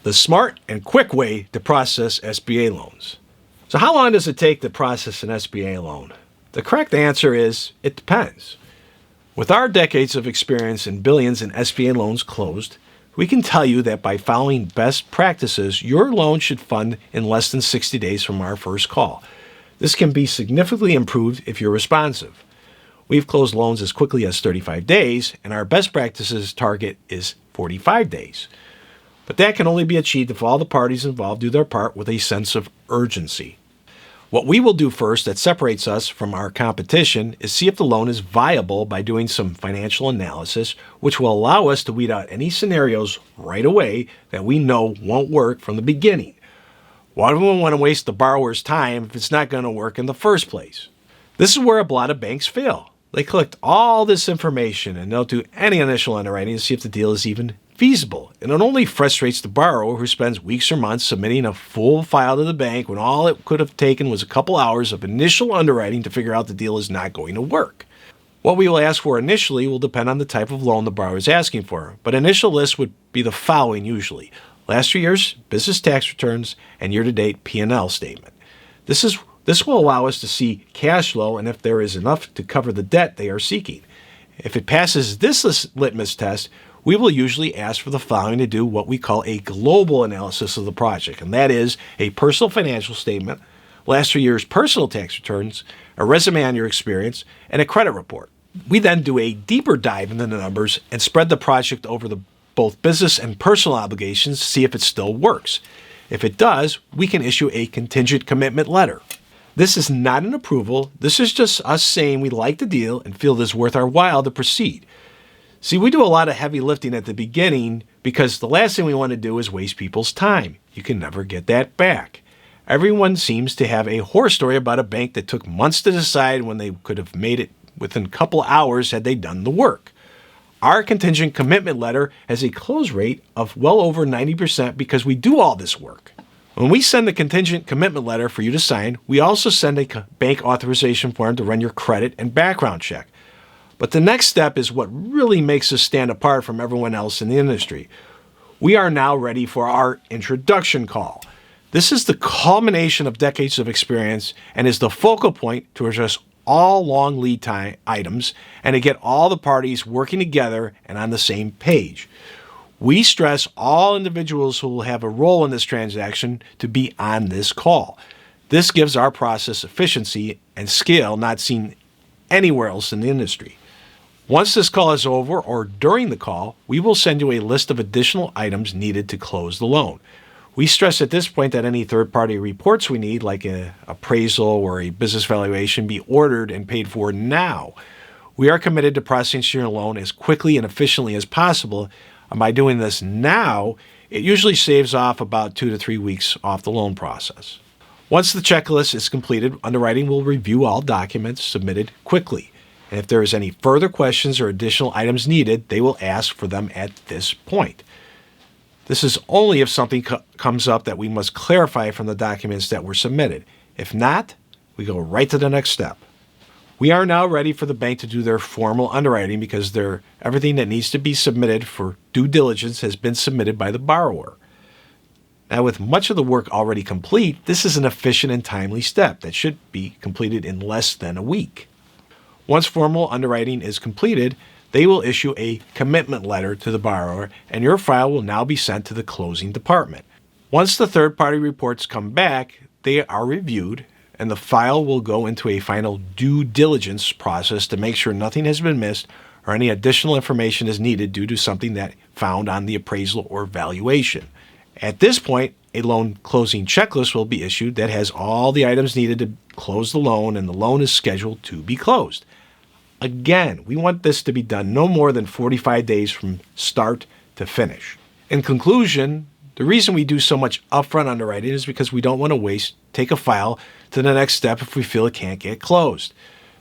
the smart and quick way to process SBA loans. So how long does it take to process an SBA loan? The correct answer is it depends. With our decades of experience and billions in SBA loans closed, we can tell you that by following best practices, your loan should fund in less than 60 days from our first call. This can be significantly improved if you're responsive. We've closed loans as quickly as 35 days, and our best practices target is 45 days. But that can only be achieved if all the parties involved do their part with a sense of urgency. What we will do first that separates us from our competition is see if the loan is viable by doing some financial analysis, which will allow us to weed out any scenarios right away that we know won't work from the beginning. Why do we want to waste the borrower's time if it's not going to work in the first place? This is where a lot of banks fail. They collect all this information and don't do any initial underwriting to see if the deal is even feasible. And it only frustrates the borrower who spends weeks or months submitting a full file to the bank when all it could have taken was a couple hours of initial underwriting to figure out the deal is not going to work. What we will ask for initially will depend on the type of loan the borrower is asking for, but initial list would be the following usually: last 3 years, business tax returns, and year-to-date P&L statement. This will allow us to see cash flow and if there is enough to cover the debt they are seeking. If it passes this litmus test, we will usually ask for the following to do what we call a global analysis of the project, and that is a personal financial statement, last 3 years personal tax returns, a resume on your experience, and a credit report. We then do a deeper dive into the numbers and spread the project over both business and personal obligations to see if it still works. If it does, we can issue a contingent commitment letter. This is not an approval. This is just us saying we like the deal and feel it is worth our while to proceed. See, we do a lot of heavy lifting at the beginning because the last thing we want to do is waste people's time. You can never get that back. Everyone seems to have a horror story about a bank that took months to decide when they could have made it within a couple hours had they done the work. Our contingent commitment letter has a close rate of well over 90% because we do all this work. When we send the contingent commitment letter for you to sign, we also send a bank authorization form to run your credit and background check. But the next step is what really makes us stand apart from everyone else in the industry. We are now ready for our introduction call. This is the culmination of decades of experience and is the focal point to address all long lead time items and to get all the parties working together and on the same page. We stress all individuals who will have a role in this transaction to be on this call. This gives our process efficiency and scale not seen anywhere else in the industry. Once this call is over or during the call, we will send you a list of additional items needed to close the loan. We stress at this point that any third-party reports we need, like an appraisal or a business valuation, be ordered and paid for now. We are committed to processing your loan as quickly and efficiently as possible. And by doing this now, it usually saves off about 2 to 3 weeks off the loan process. Once the checklist is completed, underwriting will review all documents submitted quickly. And if there is any further questions or additional items needed, they will ask for them at this point. This is only if something comes up that we must clarify from the documents that were submitted. If not, we go right to the next step. We are now ready for the bank to do their formal underwriting because everything that needs to be submitted for due diligence has been submitted by the borrower. Now, with much of the work already complete, this is an efficient and timely step that should be completed in less than a week. Once formal underwriting is completed, they will issue a commitment letter to the borrower, and your file will now be sent to the closing department. Once the third-party reports come back, they are reviewed, and the file will go into a final due diligence process to make sure nothing has been missed or any additional information is needed due to something that found on the appraisal or valuation. At this point, a loan closing checklist will be issued that has all the items needed to close the loan, and the loan is scheduled to be closed. Again, we want this to be done no more than 45 days from start to finish. In conclusion, the reason we do so much upfront underwriting is because we don't want to take a file to the next step if we feel it can't get closed.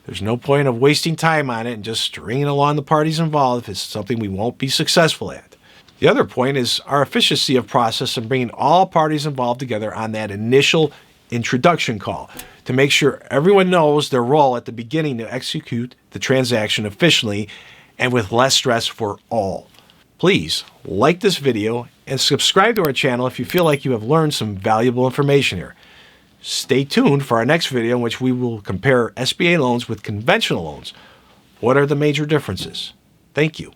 There's no point of wasting time on it and just stringing along the parties involved if it's something we won't be successful at. The other point is our efficiency of process and bringing all parties involved together on that initial introduction call to make sure everyone knows their role at the beginning to execute the transaction efficiently and with less stress for all. Please like this video and subscribe to our channel if you feel like you have learned some valuable information here. Stay tuned for our next video in which we will compare SBA loans with conventional loans. What are the major differences? Thank you.